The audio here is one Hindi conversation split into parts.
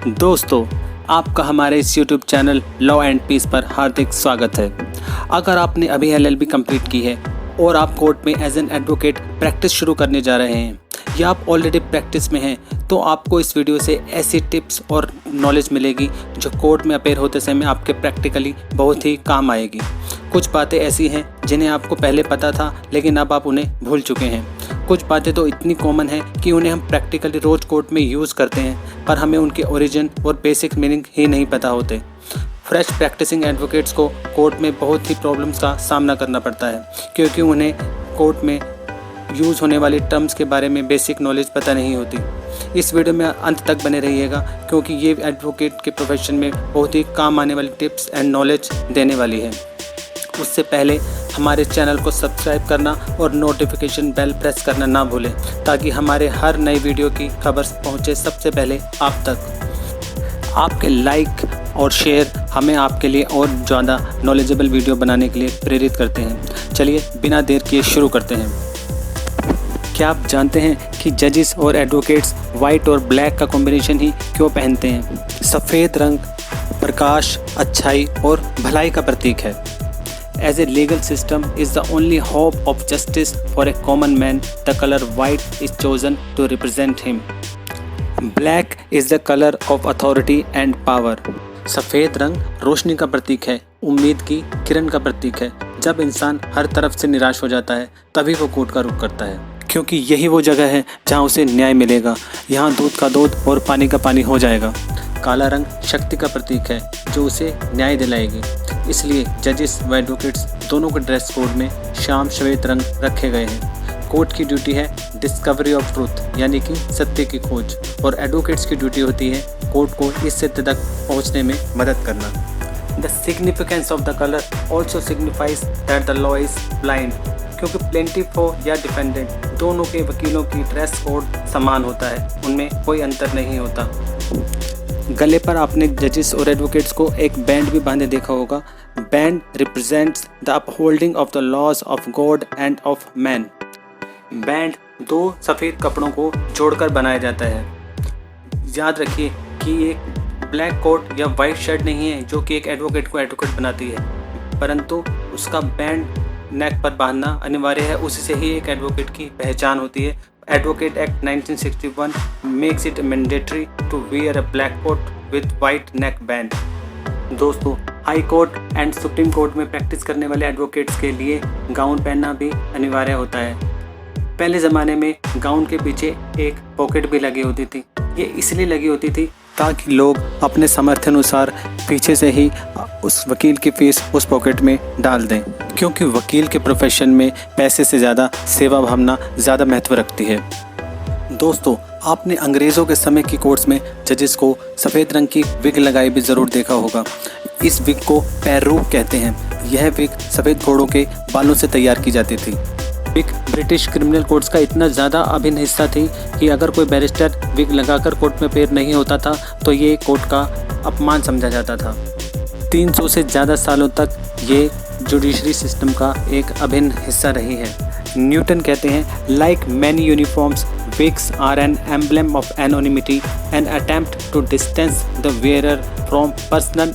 दोस्तों, आपका हमारे इस YouTube channel law and peace पर हार्दिक स्वागत है। अगर आपने अभी LLB कंप्लीट की है और आप कोर्ट में एज एन एडवोकेट प्रैक्टिस शुरू करने जा रहे हैं या आप ऑलरेडी प्रैक्टिस में हैं, तो आपको इस वीडियो से ऐसी टिप्स और नॉलेज मिलेगी जो कोर्ट में अपेयर होते समय आपके प्रैक्टिकली बहुत ही काम आएगी। कुछ बातें ऐसी हैं जिन्हें आपको पहले पता था लेकिन अब आप उन्हें भूल चुके हैं। कुछ बातें तो इतनी कॉमन हैं कि उन्हें हम प्रैक्टिकली रोज़ कोर्ट में यूज़ करते हैं, पर हमें उनके ओरिजिन और बेसिक मीनिंग ही नहीं पता होते। फ्रेश प्रैक्टिसिंग एडवोकेट्स को कोर्ट में बहुत ही प्रॉब्लम्स का सामना करना पड़ता है, क्योंकि उन्हें कोर्ट में यूज़ होने वाली टर्म्स के बारे में बेसिक नॉलेज पता नहीं होती। इस वीडियो में अंत तक बने रहिएगा, क्योंकि ये एडवोकेट के प्रोफेशन में बहुत ही काम आने वाली टिप्स एंड नॉलेज देने वाली है। उससे पहले हमारे चैनल को सब्सक्राइब करना और नोटिफिकेशन बेल प्रेस करना ना भूलें, ताकि हमारे हर नई वीडियो की खबर पहुंचे सबसे पहले आप तक। आपके लाइक और शेयर हमें आपके लिए और ज़्यादा नॉलेजेबल वीडियो बनाने के लिए प्रेरित करते हैं। चलिए बिना देर किए शुरू करते हैं। क्या आप जानते हैं कि जजेस और एडवोकेट्स वाइट और ब्लैक का कॉम्बिनेशन ही क्यों पहनते हैं? सफ़ेद रंग प्रकाश, अच्छाई और भलाई का प्रतीक है। As a legal system is the only hope of justice for a common man, the color white is chosen to represent him. Black is the color of authority and power. सफ़ेद रंग रोशनी का प्रतीक है, उम्मीद की किरण का प्रतीक है। जब इंसान हर तरफ से निराश हो जाता है तभी वो कोर्ट का रुख करता है, क्योंकि यही वो जगह है जहाँ उसे न्याय मिलेगा। यहाँ दूध का दूध और पानी का पानी हो जाएगा। काला रंग शक्ति का प्रतीक है जो उसे न्याय दिलाएगी। इसलिए जजेस व एडवोकेट्स दोनों के ड्रेस कोड में श्याम श्वेत रंग रखे गए हैं। कोर्ट की ड्यूटी है डिस्कवरी ऑफ ट्रूथ, यानी कि सत्य की खोज, और एडवोकेट्स की ड्यूटी होती है कोर्ट को इस सत्य तक पहुंचने में मदद करना। The significance of the colour also signifies that the law is blind, क्योंकि प्लेंटिफ हो या डिफेंडेंट, दोनों के वकीलों की ड्रेस कोड समान होता है, उनमें कोई अंतर नहीं होता। गले पर आपने जजेस और एडवोकेट्स को एक बैंड भी बांधे देखा होगा। Band represents the upholding of the laws of God and of man. Band दो सफ़ेद कपड़ों को जोड़कर बनाया जाता है। याद रखिए कि एक ब्लैक कोट या वाइट शर्ट नहीं है जो कि एक एडवोकेट को एडवोकेट बनाती है, परंतु उसका बैंड नेक पर बांधना अनिवार्य है। उसी से ही एक एडवोकेट की पहचान होती है। Advocate act 1961 makes it mandatory to wear a black coat with white neck band. दोस्तों, high court and supreme court में प्रैक्टिस करने वाले एडवोकेट्स के लिए गाउन पहनना भी अनिवार्य होता है। पहले ज़माने में गाउन के पीछे एक पॉकेट भी लगी होती थी। ये इसलिए लगी होती थी ताकि लोग अपने सामर्थ्य अनुसार पीछे से ही उस वकील की फीस उस पॉकेट में डाल दें, क्योंकि वकील के प्रोफेशन में पैसे से ज़्यादा सेवा भावना ज़्यादा महत्व रखती है। दोस्तों, आपने अंग्रेज़ों के समय की कोर्ट्स में जजेस को सफ़ेद रंग की विग लगाई भी ज़रूर देखा होगा। इस विग को पैरूक कहते हैं। यह विग सफ़ेद घोड़ों के बालों से तैयार की जाती थी। विग ब्रिटिश क्रिमिनल कोर्ट्स का इतना ज़्यादा अभिन्न हिस्सा थी कि अगर कोई बैरिस्टर विग लगाकर कोर्ट में पेश नहीं होता था तो ये कोर्ट का अपमान समझा जाता था। 300 से ज़्यादा सालों तक ये जुडिशरी सिस्टम का एक अभिन्न हिस्सा रही है। न्यूटन कहते हैं, like many uniforms wigs are an emblem of anonymity, an attempt to distance the wearer from personal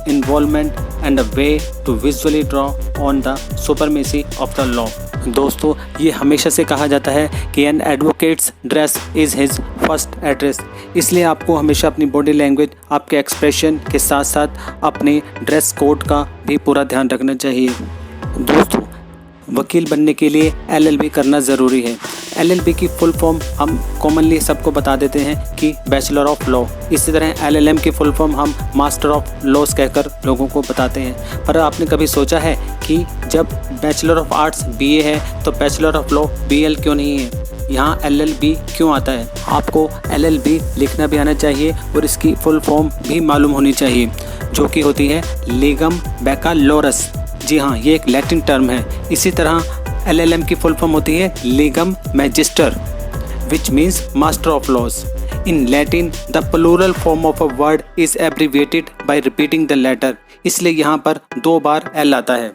involvement and a way to visually draw on the supremacy of the law। दोस्तों, ये हमेशा से कहा जाता है कि an advocate's dress is his first address। इसलिए आपको हमेशा अपनी बॉडी लैंग्वेज, आपके एक्सप्रेशन के साथ साथ अपने ड्रेस कोड का भी पूरा ध्यान रखना चाहिए। दोस्तों, वकील बनने के लिए LLB करना ज़रूरी है। LLB की फुल फॉर्म हम कॉमनली सबको बता देते हैं कि बैचलर ऑफ लॉ। इसी तरह LLM की फुल फॉर्म हम मास्टर ऑफ लॉज कहकर लोगों को बताते हैं। पर आपने कभी सोचा है कि जब बैचलर ऑफ आर्ट्स BA है तो बैचलर ऑफ लॉ BL क्यों नहीं है? यहाँ LLB क्यों आता है? आपको LLB लिखना भी आना चाहिए और इसकी फुल फॉर्म भी मालूम होनी चाहिए, जो कि होती है लीगम बैकालोरस। जी हाँ, ये एक लैटिन टर्म है। इसी तरह LLM की फुल फॉर्म होती है legum magister, which means master of laws. In Latin the plural form of a word is abbreviated by repeating the letter, इसलिए यहाँ पर 2 बार L आता है।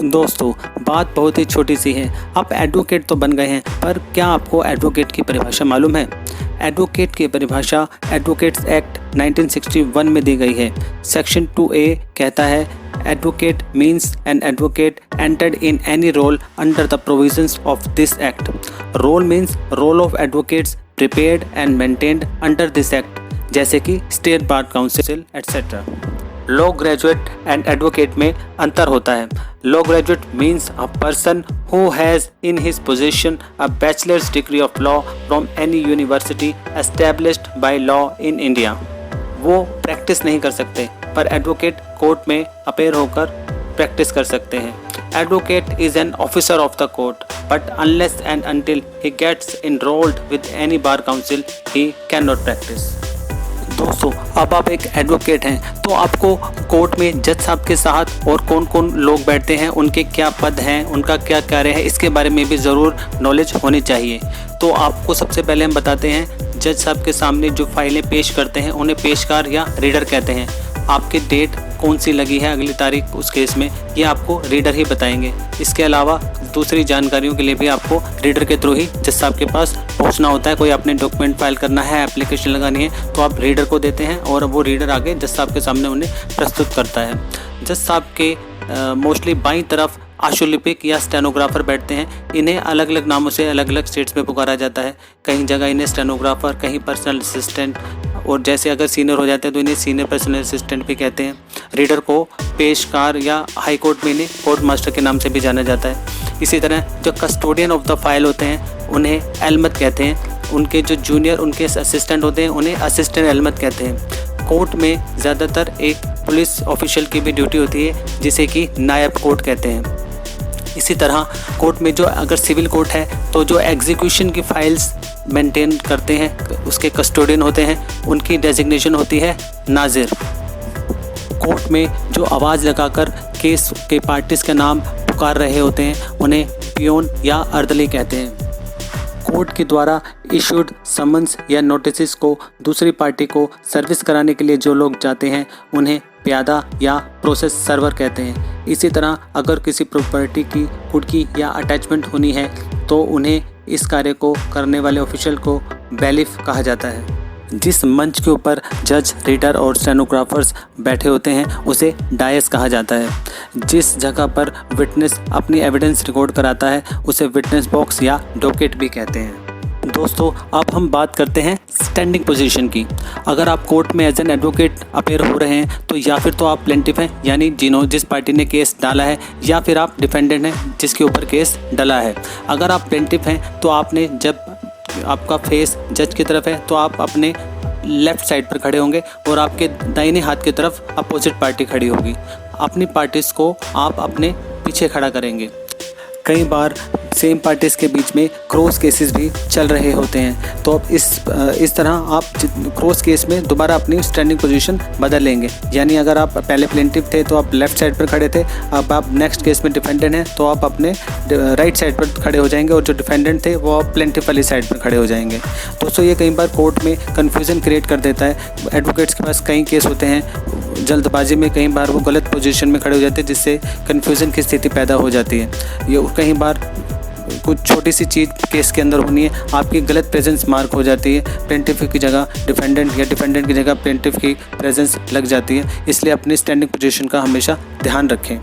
दोस्तों, बात बहुत ही छोटी सी है। आप एडवोकेट तो बन गए हैं, पर क्या आपको एडवोकेट की परिभाषा मालूम है? एडवोकेट की परिभाषा एडवोकेट्स एक्ट 1961 में दी गई है। सेक्शन 2A कहता है advocate means an advocate entered in any roll under the provisions of this act. Roll means roll of advocates prepared and maintained under this act, जैसे कि state bar council etcetera. Law graduate and advocate में अंतर होता है। Law graduate means a person who has in his position a bachelor's degree of law from any university established by law in India. वो प्रैक्टिस नहीं कर सकते, पर एडवोकेट कोर्ट में अपेयर होकर प्रैक्टिस कर सकते हैं। Advocate is an officer of the court, but unless and until he gets enrolled with any bar council he can not practice. दोस्तों, अब आप एक एडवोकेट हैं तो आपको कोर्ट में जज साहब के साथ और कौन कौन लोग बैठते हैं, उनके क्या पद हैं, उनका क्या कार्य है, इसके बारे में भी ज़रूर नॉलेज होनी चाहिए। तो आपको सबसे पहले हम बताते हैं, जज साहब के सामने जो फाइलें पेश करते हैं उन्हें पेशकार या रीडर कहते हैं। आपकी डेट कौन सी लगी है, अगली तारीख उस केस में, ये आपको रीडर ही बताएंगे। इसके अलावा दूसरी जानकारियों के लिए भी आपको रीडर के थ्रू ही जज साहब के पास पहुंचना होता है। कोई आपने डॉक्यूमेंट फाइल करना है, एप्लीकेशन लगानी है, तो आप रीडर को देते हैं और वो रीडर आगे जज साहब के सामने उन्हें प्रस्तुत करता है। जज साहब के मोस्टली बाईं तरफ आशुलिपिक या स्टेनोग्राफर बैठते हैं। इन्हें अलग अलग नामों से अलग अलग स्टेट्स में पुकारा जाता है। कहीं जगह इन्हें स्टेनोग्राफर, कहीं पर्सनल असिस्टेंट, और जैसे अगर सीनियर हो जाते हैं तो इन्हें सीनियर पर्सनल असिस्टेंट भी कहते हैं। रीडर को पेशकार या हाई कोर्ट में इन्हें कोर्ट मास्टर के नाम से भी जाना जाता है। इसी तरह जो कस्टोडियन ऑफ द फाइल होते हैं उन्हें एलमत कहते हैं। उनके जो जूनियर उनके असिस्टेंट होते हैं उन्हें असिस्टेंट एलमत कहते हैं। कोर्ट में ज़्यादातर एक पुलिस ऑफिशियल की भी ड्यूटी होती है, जिसे कि नायब कोर्ट कहते हैं। इसी तरह कोर्ट में जो अगर सिविल कोर्ट है तो जो एग्जीक्यूशन की फाइल्स मेंटेन करते हैं उसके कस्टोडियन होते हैं, उनकी डेजिग्नेशन होती है नाजिर। कोर्ट में जो आवाज़ लगाकर केस के पार्टीज का नाम पुकार रहे होते हैं उन्हें पियोन या अर्दली कहते हैं। कोर्ट के द्वारा इशूड समन्स या नोटिस को दूसरी पार्टी को सर्विस कराने के लिए जो लोग जाते हैं उन्हें प्यादा या प्रोसेस सर्वर कहते हैं। इसी तरह अगर किसी प्रॉपर्टी की कुर्की या अटैचमेंट होनी है तो उन्हें इस कार्य को करने वाले ऑफिशियल को बैलिफ कहा जाता है। जिस मंच के ऊपर जज, रीडर और स्टेनोग्राफर्स बैठे होते हैं उसे डायस कहा जाता है। जिस जगह पर विटनेस अपनी एविडेंस रिकॉर्ड कराता है उसे विटनेस बॉक्स या डॉकेट भी कहते हैं। दोस्तों, अब हम बात करते हैं स्टैंडिंग पोजीशन की। अगर आप कोर्ट में एज एन एडवोकेट अपेयर हो रहे हैं तो या फिर तो आप प्लेंटिफ हैं, यानी जिस पार्टी ने केस डाला है, या फिर आप डिफेंडेंट हैं जिसके ऊपर केस डला है। अगर आप प्लेंटिफ हैं तो आपने जब आपका फेस जज की तरफ है तो आप अपने लेफ़्ट साइड पर खड़े होंगे और आपके दाहिने हाथ की तरफ अपोजिट पार्टी खड़ी होगी। अपनी पार्टीज़ को आप अपने पीछे खड़ा करेंगे। कई बार सेम पार्टीज़ के बीच में क्रॉस केसेस भी चल रहे होते हैं, तो अब इस तरह आप क्रॉस केस में दोबारा अपनी स्टैंडिंग पोजीशन बदल लेंगे। यानी अगर आप पहले प्लेंटिफ थे तो आप लेफ़्ट साइड पर खड़े थे, अब आप नेक्स्ट केस में डिफेंडेंट हैं तो आप अपने राइट साइड पर खड़े हो जाएंगे और जो डिफेंडेंट थे वो आप प्लेंटिफ वाली साइड पर खड़े हो जाएंगे। दोस्तों, ये कई बार कोर्ट में कन्फ्यूज़न क्रिएट कर देता है। एडवोकेट्स के पास कई केस होते हैं, जल्दबाजी में कई बार वो गलत पोजीशन में खड़े हो जाते हैं, जिससे कन्फ्यूज़न की स्थिति पैदा हो जाती है। ये कई बार कुछ छोटी सी चीज़ केस के अंदर होनी है, आपकी गलत प्रेजेंस मार्क हो जाती है, प्लेंटिफ की जगह डिफेंडेंट या डिफेंडेंट की जगह प्लेंटिफ की प्रेजेंस लग जाती है। इसलिए अपनी स्टैंडिंग पोजीशन का हमेशा ध्यान रखें।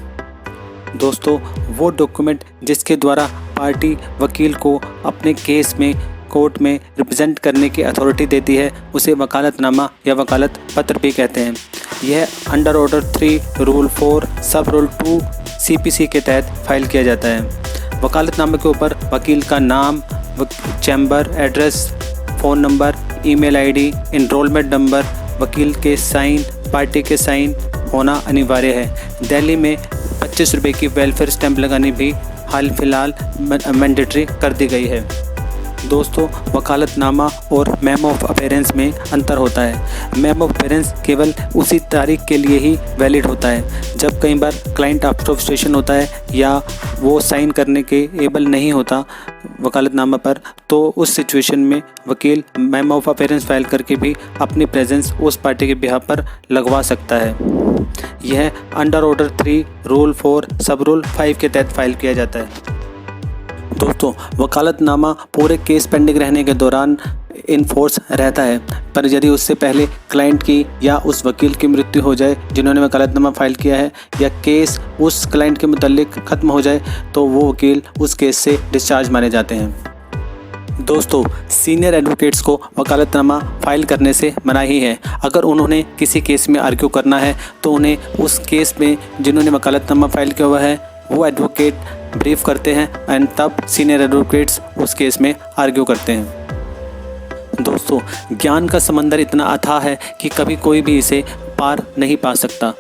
दोस्तों, वो डॉक्यूमेंट जिसके द्वारा पार्टी वकील को अपने केस में कोर्ट में रिप्रेजेंट करने की अथॉरिटी देती है उसे वकालतनामा या वकालत पत्र भी कहते हैं। यह अंडर ऑर्डर 3 रूल 4 सब रूल 2 CPC के तहत फाइल किया जाता है। वकालतनामे के ऊपर वकील का नाम, chamber address, phone number, email ID, enrolment number, वकील के साइन, पार्टी के साइन होना अनिवार्य है। दिल्ली में 25 रुपये की वेलफेयर स्टैंप लगानी भी हाल फिलहाल मैंडेटरी कर दी गई है। दोस्तों, वकालतनामा और मेमो ऑफ अपेरेंस में अंतर होता है। मेमो ऑफ अपेरेंस केवल उसी तारीख के लिए ही वैलिड होता है जब कई बार क्लाइंट आउट ऑफ स्टेशन होता है या वो साइन करने के एबल नहीं होता वकालतनामा पर, तो उस सिचुएशन में वकील मेमो ऑफ अपेरेंस फाइल करके भी अपनी प्रेजेंस उस पार्टी के बिहाफ पर लगवा सकता है। यह अंडर ऑर्डर 3 रूल 4 सब रूल 5 के तहत फाइल किया जाता है। दोस्तों, वकालतनामा पूरे केस पेंडिंग रहने के दौरान इन फोर्स रहता है। पर यदि उससे पहले क्लाइंट की या उस वकील की मृत्यु हो जाए जिन्होंने वकालतनामा फाइल किया है, या केस उस क्लाइंट के मुतालिक ख़त्म हो जाए, तो वो वकील उस केस से डिस्चार्ज माने जाते हैं। दोस्तों, सीनियर एडवोकेट्स को वकालतनामा फाइल करने से मनाही है। अगर उन्होंने किसी केस में आर्ग्यू करना है तो उन्हें उस केस में जिन्होंने वकालतनामा फाइल किया हुआ है वो एडवोकेट ब्रीफ करते हैं एंड तब सीनियर एडवोकेट्स उस केस में आर्ग्यू करते हैं। दोस्तों, ज्ञान का समंदर इतना अथाह है कि कभी कोई भी इसे पार नहीं पा सकता।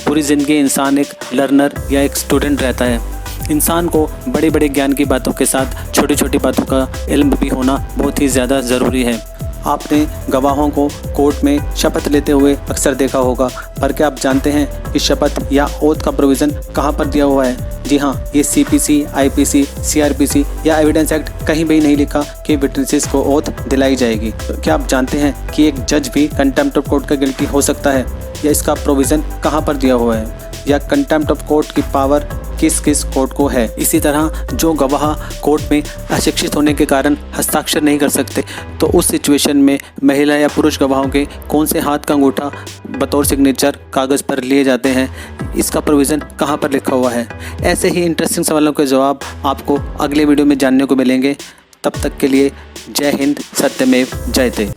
पूरी ज़िंदगी इंसान एक लर्नर या एक स्टूडेंट रहता है। इंसान को बड़े बड़े ज्ञान की बातों के साथ छोटी छोटी बातों का इल्म भी होना बहुत ही ज़्यादा ज़रूरी है। आपने गवाहों को कोर्ट में शपथ लेते हुए अक्सर देखा होगा, पर क्या आप जानते हैं कि शपथ या ओथ का प्रोविज़न कहाँ पर दिया हुआ है? जी हाँ, ये CPC, IPC, CRPC या एविडेंस एक्ट कहीं भी नहीं लिखा कि विटनेसेस को ओथ दिलाई जाएगी। तो क्या आप जानते हैं कि एक जज भी कंटेम्प्ट ऑफ कोर्ट का गिल्टी हो सकता है, या इसका प्रोविज़न कहाँ पर दिया हुआ है, या कंटेम्प्ट ऑफ कोर्ट की पावर किस किस कोर्ट को है? इसी तरह जो गवाह कोर्ट में अशिक्षित होने के कारण हस्ताक्षर नहीं कर सकते, तो उस सिचुएशन में महिला या पुरुष गवाहों के कौन से हाथ का अंगूठा बतौर सिग्नेचर कागज़ पर लिए जाते हैं, इसका प्रोविज़न कहाँ पर लिखा हुआ है? ऐसे ही इंटरेस्टिंग सवालों के जवाब आपको अगले वीडियो में जानने को मिलेंगे। तब तक के लिए जय हिंद, सत्यमेव जयते।